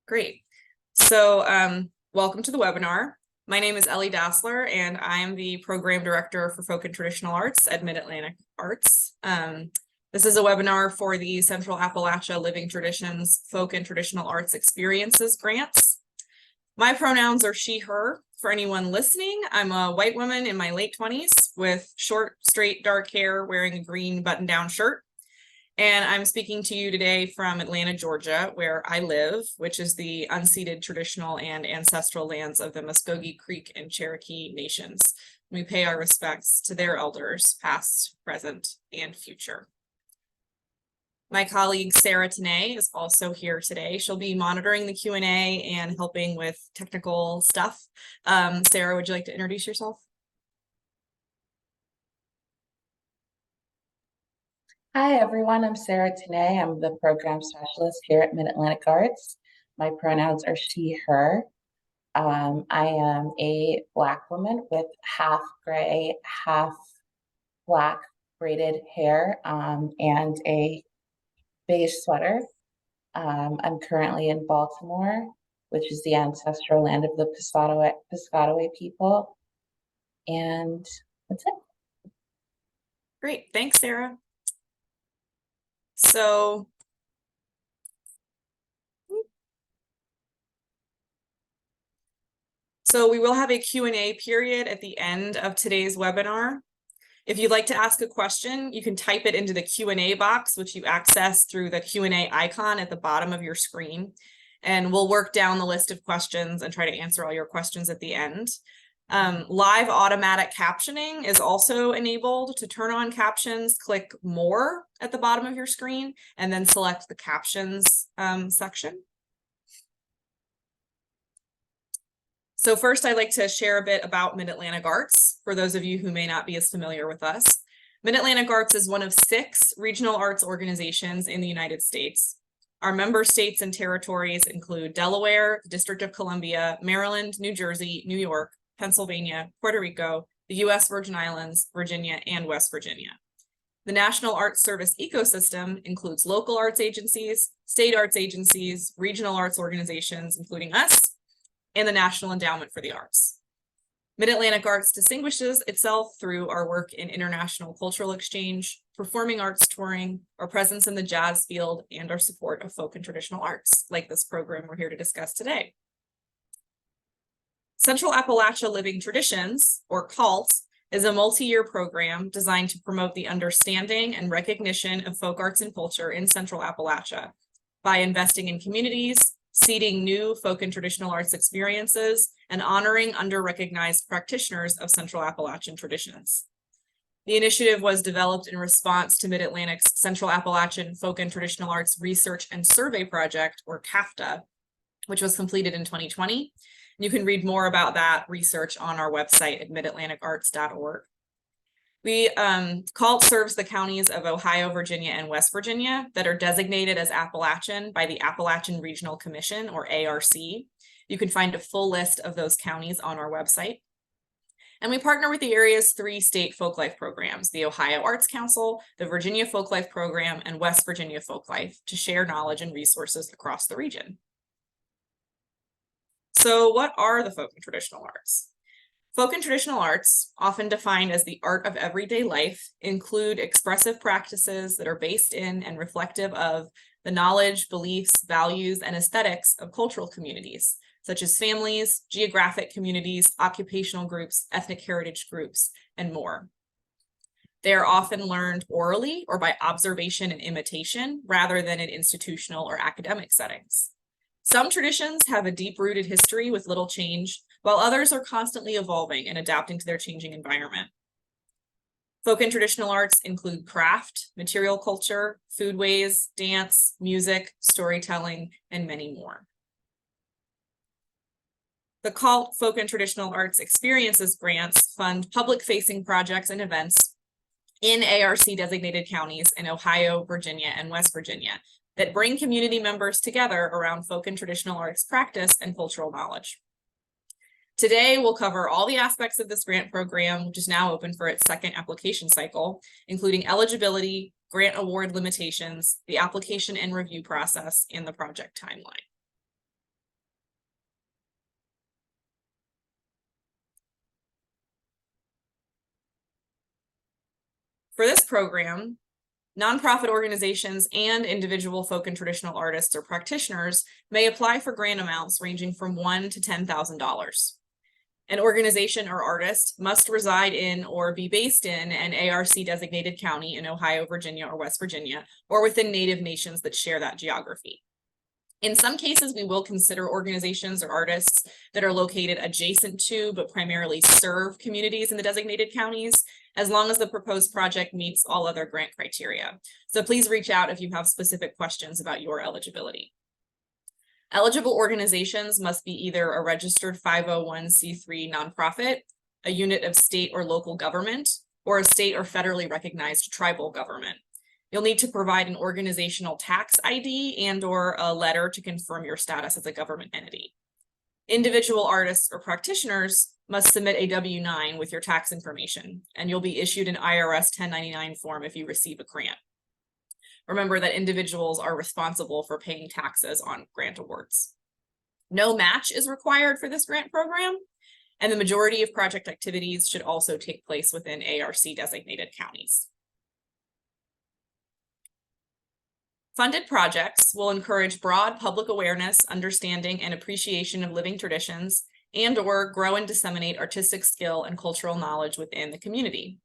Great. So welcome to the webinar. My name is Ellie Dassler, and I am the Program Director for Folk and Traditional Arts at Mid-Atlantic Arts. This is a webinar for the Central Appalachia Living Traditions Folk and Traditional Arts Experiences grants. My pronouns are she, her. For anyone listening, I'm a white woman in my late 20s with short, straight, dark hair, wearing a green button-down shirt. And I'm speaking to you today from Atlanta, Georgia, where I live, which is the unceded traditional and ancestral lands of the Muskogee Creek and Cherokee nations. We pay our respects to their elders, past, present, and future. My colleague, Sarah Tanay, is also here today. She'll be monitoring the Q&A and helping with technical stuff. Sarah, would you like to introduce yourself? Hi, everyone. I'm Sarah Tanay. I'm the program specialist here at Mid-Atlantic Arts. My pronouns are she, her. I am a Black woman with half gray, half black braided hair and a beige sweater. I'm currently in Baltimore, which is the ancestral land of the Piscataway people. And that's it. Great. Thanks, Sarah. So we will have a Q&A period at the end of today's webinar. If you'd like to ask a question, you can type it into the Q&A box, which you access through the Q&A icon at the bottom of your screen. And we'll work down the list of questions and try to answer all your questions at the end. Live automatic captioning is also enabled. To turn on captions, click More at the bottom of your screen and then select the Captions section. So first, I'd like to share a bit about Mid-Atlantic Arts, for those of you who may not be as familiar with us. Mid-Atlantic Arts is one of 6 regional arts organizations in the United States. Our member states and territories include Delaware, the District of Columbia, Maryland, New Jersey, New York, Pennsylvania, Puerto Rico, the U.S. Virgin Islands, Virginia, and West Virginia. The National Arts Service ecosystem includes local arts agencies, state arts agencies, regional arts organizations, including us, and the National Endowment for the Arts. Mid-Atlantic Arts distinguishes itself through our work in international cultural exchange, performing arts touring, our presence in the jazz field, and our support of folk and traditional arts, like this program we're here to discuss today. Central Appalachia Living Traditions, or CALT, is a multi-year program designed to promote the understanding and recognition of folk arts and culture in Central Appalachia by investing in communities, seeding new folk and traditional arts experiences, and honoring under-recognized practitioners of Central Appalachian traditions. The initiative was developed in response to Mid-Atlantic's Central Appalachian Folk and Traditional Arts Research and Survey Project, or CAFTA, which was completed in 2020. You can read more about that research on our website at midatlanticarts.org. CALT serves the counties of Ohio, Virginia, and West Virginia that are designated as Appalachian by the Appalachian Regional Commission, or ARC. You can find a full list of those counties on our website. And we partner with the area's 3 state folklife programs, the Ohio Arts Council, the Virginia Folklife Program, and West Virginia Folklife, to share knowledge and resources across the region. So what are the folk and traditional arts? Folk and traditional arts, often defined as the art of everyday life, include expressive practices that are based in and reflective of the knowledge, beliefs, values, and aesthetics of cultural communities, such as families, geographic communities, occupational groups, ethnic heritage groups, and more. They are often learned orally or by observation and imitation, rather than in institutional or academic settings. Some traditions have a deep-rooted history with little change, while others are constantly evolving and adapting to their changing environment. Folk and traditional arts include craft, material culture, foodways, dance, music, storytelling, and many more. The Calt Folk and Traditional Arts Experiences grants fund public-facing projects and events in ARC-designated counties in Ohio, Virginia, and West Virginia that bring community members together around folk and traditional arts practice and cultural knowledge. Today, we'll cover all the aspects of this grant program, which is now open for its second application cycle, including eligibility, grant award limitations, the application and review process, and the project timeline. For this program, nonprofit organizations and individual folk and traditional artists or practitioners may apply for grant amounts ranging from $1,000 to $10,000. An organization or artist must reside in or be based in an ARC designated county in Ohio, Virginia, or West Virginia, or within native nations that share that geography. In some cases, we will consider organizations or artists that are located adjacent to, but primarily serve communities in the designated counties, as long as the proposed project meets all other grant criteria. So please reach out if you have specific questions about your eligibility. Eligible organizations must be either a registered 501c3 nonprofit, a unit of state or local government, or a state or federally recognized tribal government. You'll need to provide an organizational tax ID and/or a letter to confirm your status as a government entity. Individual artists or practitioners must submit a W-9 with your tax information, and you'll be issued an IRS 1099 form if you receive a grant. Remember that individuals are responsible for paying taxes on grant awards. No match is required for this grant program, and the majority of project activities should also take place within ARC designated counties. Funded projects will encourage broad public awareness, understanding, and appreciation of living traditions, and/or grow and disseminate artistic skill and cultural knowledge within the community.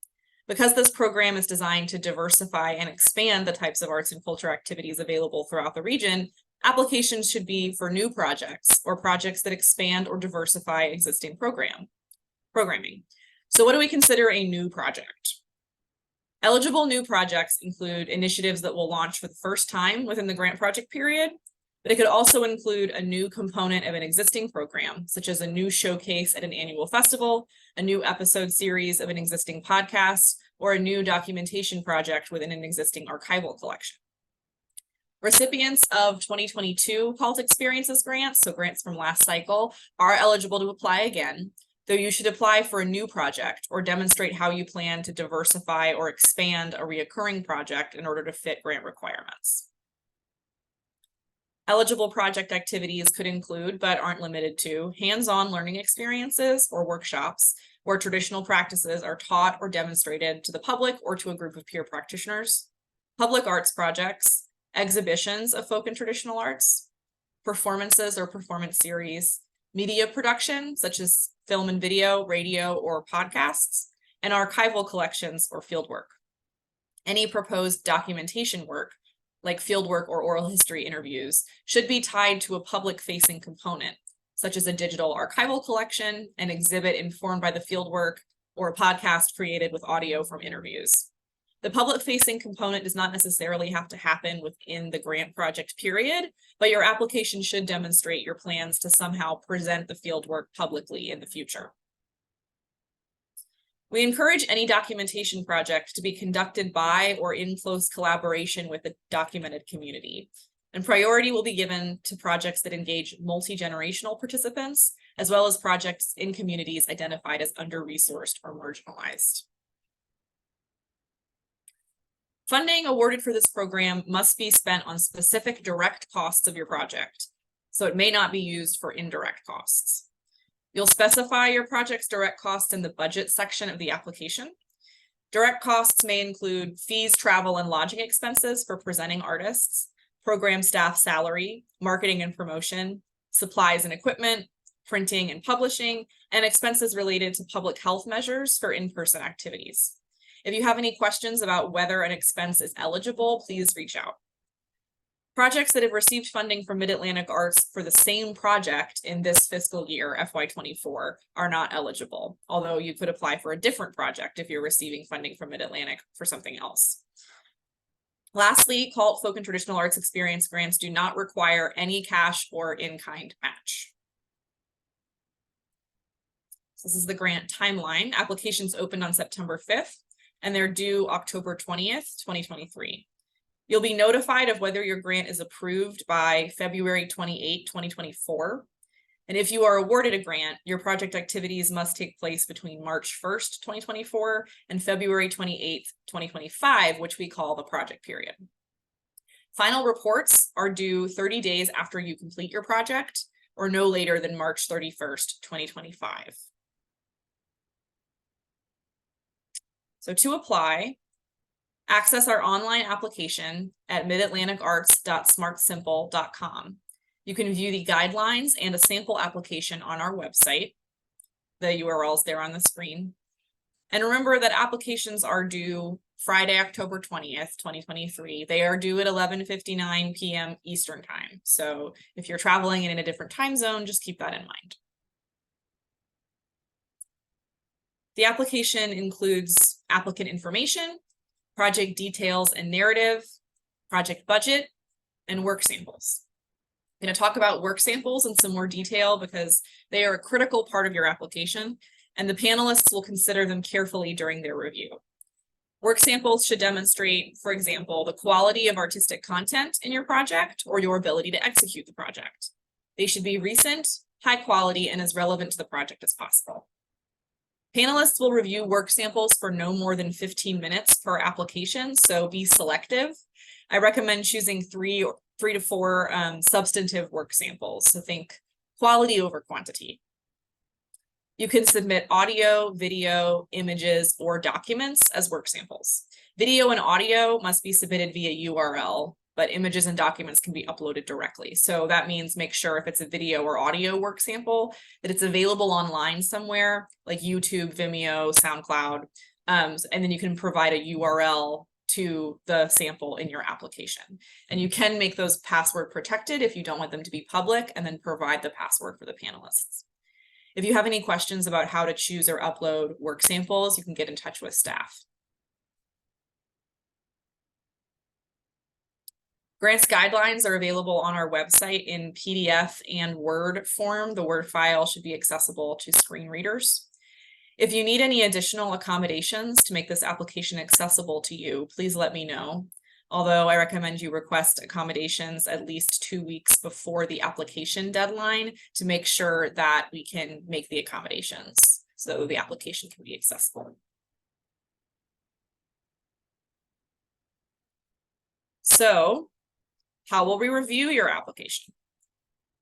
Because this program is designed to diversify and expand the types of arts and culture activities available throughout the region, applications should be for new projects or projects that expand or diversify existing programming. So what do we consider a new project? Eligible new projects include initiatives that will launch for the first time within the grant project period, but it could also include a new component of an existing program, such as a new showcase at an annual festival, a new episode series of an existing podcast, or a new documentation project within an existing archival collection. Recipients of 2022 Calt Experiences grants, so grants from last cycle, are eligible to apply again, though you should apply for a new project or demonstrate how you plan to diversify or expand a reoccurring project in order to fit grant requirements. Eligible project activities could include, but aren't limited to, hands-on learning experiences or workshops where traditional practices are taught or demonstrated to the public or to a group of peer practitioners, public arts projects, exhibitions of folk and traditional arts, performances or performance series, media production, such as film and video, radio, or podcasts, and archival collections or fieldwork. Any proposed documentation work, like fieldwork or oral history interviews, should be tied to a public-facing component, such as a digital archival collection, an exhibit informed by the fieldwork, or a podcast created with audio from interviews. The public-facing component does not necessarily have to happen within the grant project period, but your application should demonstrate your plans to somehow present the fieldwork publicly in the future. We encourage any documentation project to be conducted by or in close collaboration with the documented community. And priority will be given to projects that engage multi-generational participants, as well as projects in communities identified as under-resourced or marginalized. Funding awarded for this program must be spent on specific direct costs of your project, so it may not be used for indirect costs. You'll specify your project's direct costs in the budget section of the application. Direct costs may include fees, travel, and lodging expenses for presenting artists, program staff salary, marketing and promotion, supplies and equipment, printing and publishing, and expenses related to public health measures for in-person activities. If you have any questions about whether an expense is eligible, please reach out. Projects that have received funding from Mid-Atlantic Arts for the same project in this fiscal year, FY24, are not eligible, although you could apply for a different project if you're receiving funding from Mid-Atlantic for something else. Lastly, Calt Folk and Traditional Arts Experience grants do not require any cash or in-kind match. This is the grant timeline. Applications opened on September 5th, and they're due October 20th, 2023. You'll be notified of whether your grant is approved by February 28, 2024. And if you are awarded a grant, your project activities must take place between March 1st, 2024 and February 28th, 2025, which we call the project period. Final reports are due 30 days after you complete your project or no later than March 31st, 2025. So to apply, access our online application at midatlanticarts.smartsimple.com. You can view the guidelines and a sample application on our website. The URL is there on the screen. And remember that applications are due Friday, October 20th, 2023. They are due at 11:59 p.m. Eastern time. So if you're traveling in a different time zone, just keep that in mind. The application includes applicant information, project details and narrative, project budget, and work samples. I'm going to talk about work samples in some more detail because they are a critical part of your application, and the panelists will consider them carefully during their review. Work samples should demonstrate, for example, the quality of artistic content in your project or your ability to execute the project. They should be recent, high quality, and as relevant to the project as possible. Panelists will review work samples for no more than 15 minutes per application, so be selective. I recommend choosing three to four substantive work samples, so think quality over quantity. You can submit audio, video, images, or documents as work samples. Video and audio must be submitted via URL, but images and documents can be uploaded directly. So that means make sure if it's a video or audio work sample that it's available online somewhere like YouTube, Vimeo, SoundCloud, and then you can provide a URL to the sample in your application. And you can make those password protected if you don't want them to be public, and then provide the password for the panelists. If you have any questions about how to choose or upload work samples, you can get in touch with staff. Grants guidelines are available on our website in PDF and Word form. The Word file should be accessible to screen readers. If you need any additional accommodations to make this application accessible to you, please let me know. Although I recommend you request accommodations at least 2 weeks before the application deadline to make sure that we can make the accommodations so the application can be accessible. So, how will we review your application?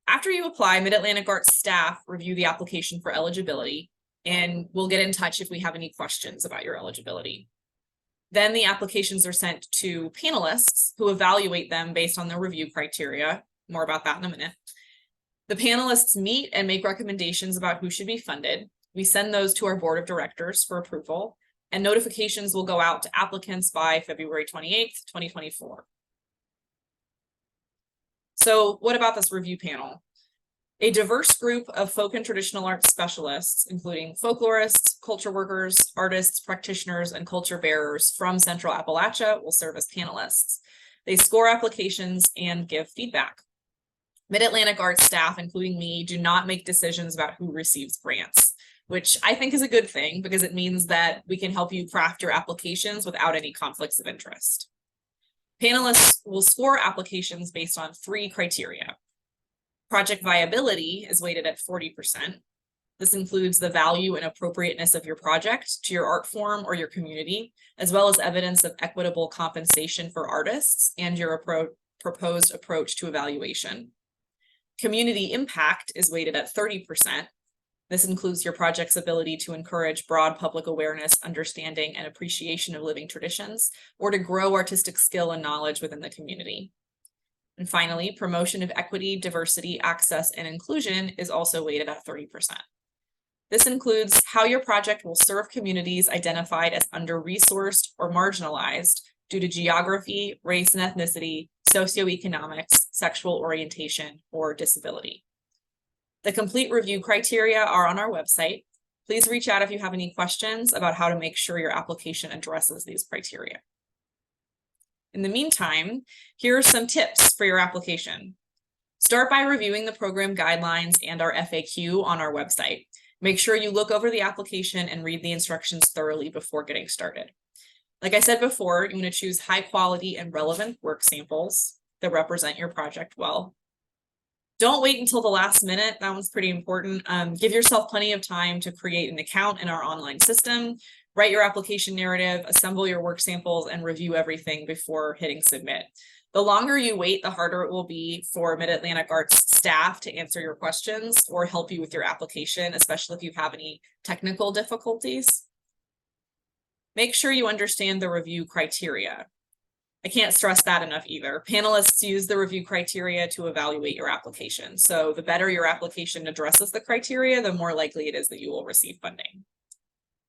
After you apply, Mid-Atlantic Arts staff review the application for eligibility, and we'll get in touch if we have any questions about your eligibility. Then the applications are sent to panelists who evaluate them based on their review criteria. More about that in a minute. The panelists meet and make recommendations about who should be funded. We send those to our board of directors for approval, and notifications will go out to applicants by February 28th, 2024. So what about this review panel? A diverse group of folk and traditional arts specialists, including folklorists, culture workers, artists, practitioners, and culture bearers from Central Appalachia will serve as panelists. They score applications and give feedback. Mid-Atlantic Arts staff, including me, do not make decisions about who receives grants, which I think is a good thing because it means that we can help you craft your applications without any conflicts of interest. Panelists will score applications based on 3 criteria. Project viability is weighted at 40%. This includes the value and appropriateness of your project to your art form or your community, as well as evidence of equitable compensation for artists and your proposed approach to evaluation. Community impact is weighted at 30%. This includes your project's ability to encourage broad public awareness, understanding, and appreciation of living traditions, or to grow artistic skill and knowledge within the community. And finally, promotion of equity, diversity, access, and inclusion is also weighted at 30%. This includes how your project will serve communities identified as under-resourced or marginalized due to geography, race and ethnicity, socioeconomics, sexual orientation, or disability. The complete review criteria are on our website. Please reach out if you have any questions about how to make sure your application addresses these criteria. In the meantime, here are some tips for your application. Start by reviewing the program guidelines and our FAQ on our website. Make sure you look over the application and read the instructions thoroughly before getting started. Like I said before, you want to choose high quality and relevant work samples that represent your project well. Don't wait until the last minute. That one's pretty important. Give yourself plenty of time to create an account in our online system, write your application narrative, assemble your work samples, and review everything before hitting submit. The longer you wait, the harder it will be for Mid-Atlantic Arts staff to answer your questions or help you with your application, especially if you have any technical difficulties. Make sure you understand the review criteria. I can't stress that enough either. Panelists use the review criteria to evaluate your application. So the better your application addresses the criteria, the more likely it is that you will receive funding.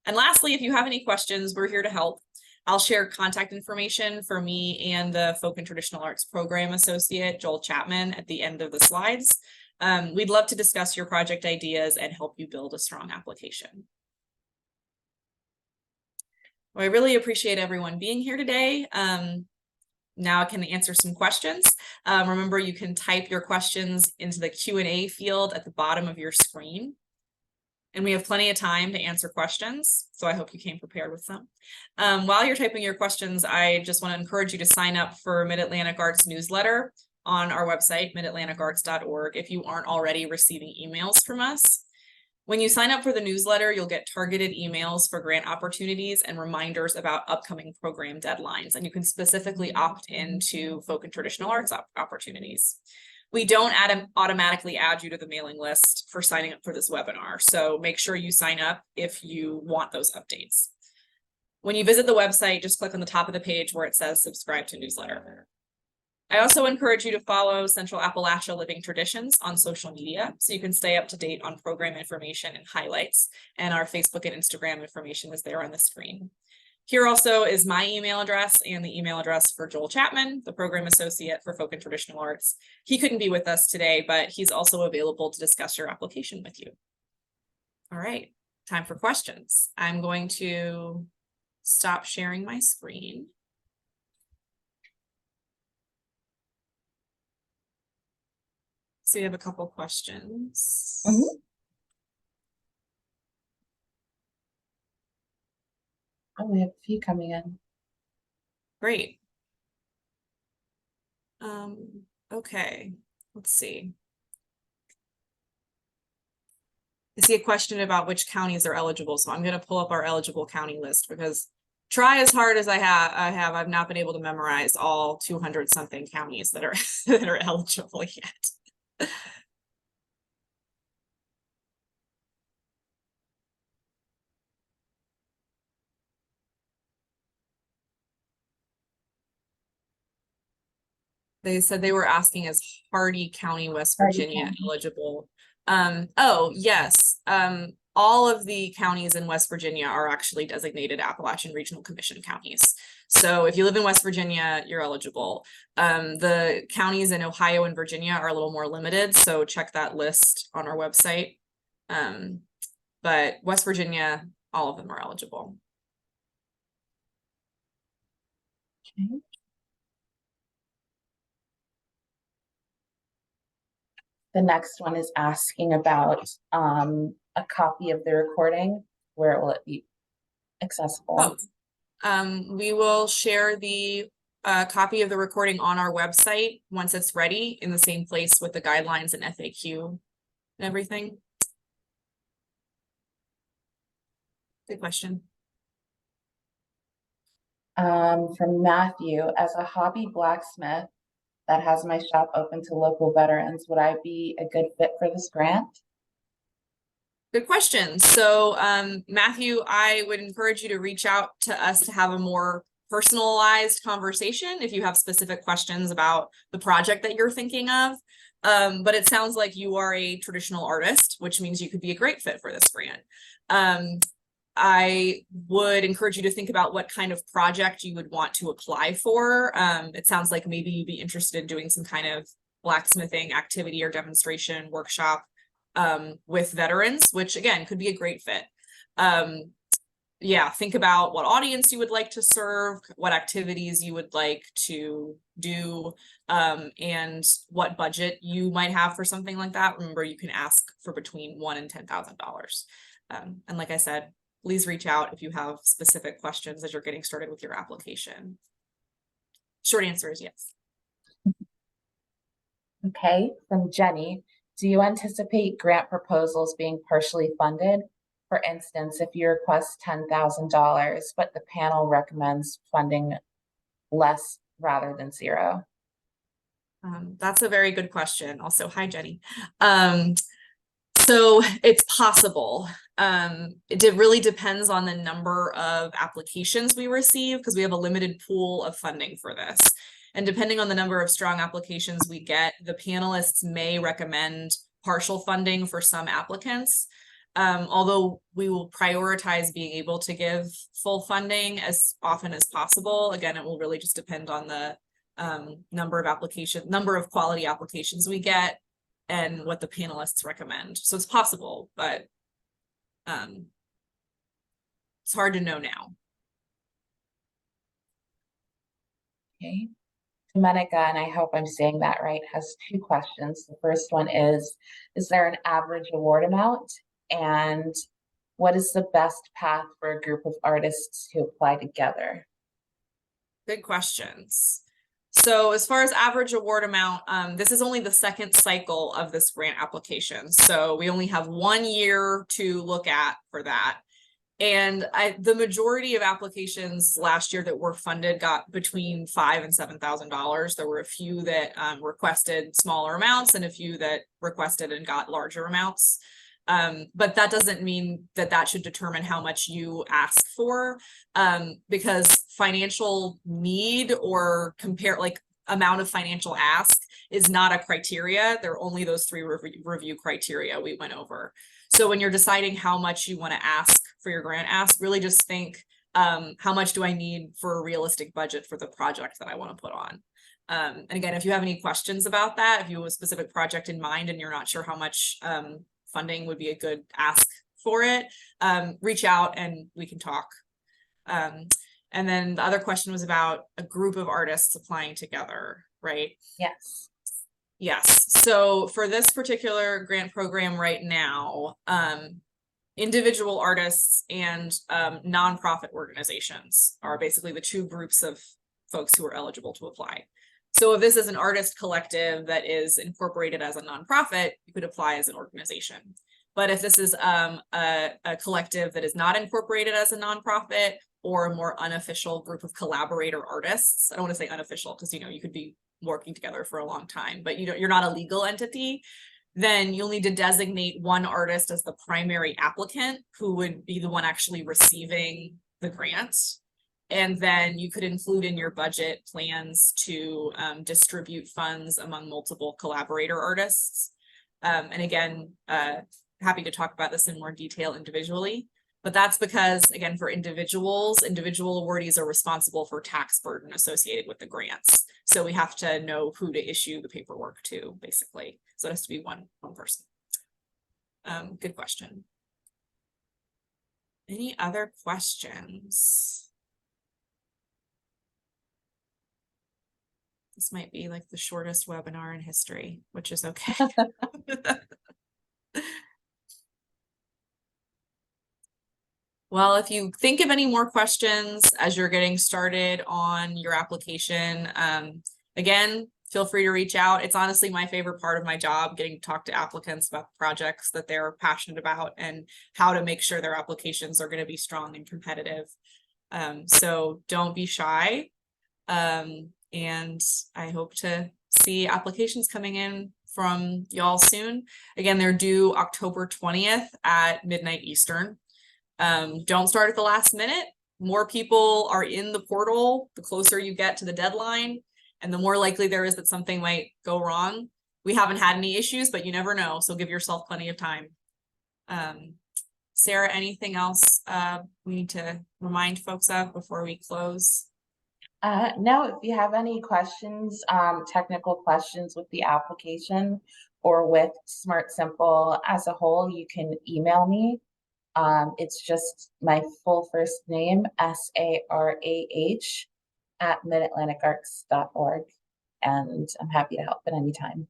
And lastly, if you have any questions, we're here to help. I'll share contact information for me and the Folk and Traditional Arts Program Associate, Joel Chapman, at the end of the slides. We'd love to discuss your project ideas and help you build a strong application. Well, I really appreciate everyone being here today. Now I can answer some questions. Remember, you can type your questions into the Q&A field at the bottom of your screen. And we have plenty of time to answer questions, so I hope you came prepared with them. While you're typing your questions, I just want to encourage you to sign up for Mid-Atlantic Arts newsletter on our website, midatlanticarts.org, if you aren't already receiving emails from us. When you sign up for the newsletter, you'll get targeted emails for grant opportunities and reminders about upcoming program deadlines, and you can specifically opt into folk and traditional arts opportunities. We don't automatically add you to the mailing list for signing up for this webinar, so make sure you sign up if you want those updates. When you visit the website, just click on the top of the page where it says subscribe to newsletter. I also encourage you to follow Central Appalachia Living Traditions on social media so you can stay up to date on program information and highlights, and our Facebook and Instagram information is there on the screen. Here also is my email address and the email address for Joel Chapman, the Program Associate for Folk and Traditional Arts. He couldn't be with us today, but he's also available to discuss your application with you. All right, time for questions. I'm going to stop sharing my screen. So we have a couple questions. Oh, we have a few coming in. Great. Okay, let's see. I see a question about which counties are eligible, so I'm going to pull up our eligible county list because try as hard as I've not been able to memorize all 200 something counties that are that are eligible yet. They said they were asking, is Hardy County, West Virginia eligible? Oh, yes. All of the counties in West Virginia are actually designated Appalachian Regional Commission counties. So if you live in West Virginia, you're eligible. The counties in Ohio and Virginia are a little more limited, so check that list on our website. But West Virginia, all of them are eligible. Okay. The next one is asking about a copy of the recording. Where will it be accessible? Oh. We will share the copy of the recording on our website once it's ready, in the same place with the guidelines and FAQ and everything. Good question. From Matthew, as a hobby blacksmith that has my shop open to local veterans, would I be a good fit for this grant? Good question. So Matthew, I would encourage you to reach out to us to have a more personalized conversation if you have specific questions about the project that you're thinking of. But it sounds like you are a traditional artist, which means you could be a great fit for this grant. I would encourage you to think about what kind of project you would want to apply for. It sounds like maybe you'd be interested in doing some kind of blacksmithing activity or demonstration workshop with veterans, which again could be a great fit. Yeah, think about what audience you would like to serve, what activities you would like to do, and what budget you might have for something like that. Remember, you can ask for between $1,000 and $10,000. And like I said, please reach out if you have specific questions as you're getting started with your application. Short answer is yes. Okay, from Jenny, do you anticipate grant proposals being partially funded? For instance, if you request $10,000, but the panel recommends funding less rather than zero. That's a very good question. Also, hi, Jenny. So it's possible. It really depends on the number of applications we receive because we have a limited pool of funding for this. And depending on the number of strong applications we get, the panelists may recommend partial funding for some applicants. Although we will prioritize being able to give full funding as often as possible. Again, it will really just depend on the number of quality applications we get and what the panelists recommend. So it's possible, but it's hard to know now. Okay. Domenica, and I hope I'm saying that right, has two questions. The first one is there an average award amount? And what is the best path for a group of artists to apply together? Good questions. So as far as average award amount, this is only the second cycle of this grant application. So we only have 1 year to look at for that. And the majority of applications last year that were funded got between $5,000 and $7,000. There were a few that requested smaller amounts and a few that requested and got larger amounts. But that doesn't mean that that should determine how much you ask for, because financial need or amount of financial ask is not a criteria. There are only those 3 review criteria we went over. So when you're deciding how much you want to ask for your grant ask, really just think, how much do I need for a realistic budget for the project that I want to put on? And again, if you have any questions about that, if you have a specific project in mind and you're not sure how much funding would be a good ask for it, reach out and we can talk. And then the other question was about a group of artists applying together, right? Yes. Yes. So for this particular grant program right now, individual artists and nonprofit organizations are basically the 2 groups of folks who are eligible to apply. So if this is an artist collective that is incorporated as a nonprofit, you could apply as an organization. But if this is a collective that is not incorporated as a nonprofit or a more unofficial group of collaborator artists, I don't want to say unofficial because you could be working together for a long time, but you're not a legal entity, then you'll need to designate one artist as the primary applicant who would be the one actually receiving the grant. And then you could include in your budget plans to distribute funds among multiple collaborator artists. And again, happy to talk about this in more detail individually. But that's because, again, for individuals, individual awardees are responsible for tax burden associated with the grants. So we have to know who to issue the paperwork to, basically. So it has to be one person. Good question. Any other questions? This might be like the shortest webinar in history, which is okay. Well, if you think of any more questions as you're getting started on your application, again, feel free to reach out. It's honestly my favorite part of my job, getting to talk to applicants about projects that they're passionate about and how to make sure their applications are going to be strong and competitive. So don't be shy. And I hope to see applications coming in from y'all soon. Again, they're due October 20th at midnight Eastern. Don't start at the last minute. More people are in the portal, the closer you get to the deadline, and the more likely there is that something might go wrong. We haven't had any issues, but you never know. So give yourself plenty of time. Sarah, anything else we need to remind folks of before we close? No, if you have any questions, technical questions with the application or with Smart Simple as a whole, you can email me. It's just my full first name, SARAH @midatlanticarts.org. And I'm happy to help at any time.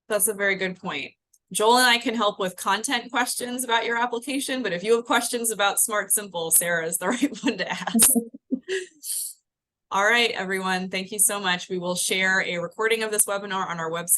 That's a very good point. Joel and I can help with content questions about your application, but if you have questions about Smart Simple, Sarah is the right one to ask. All right, everyone. Thank you so much. We will share a recording of this webinar on our website.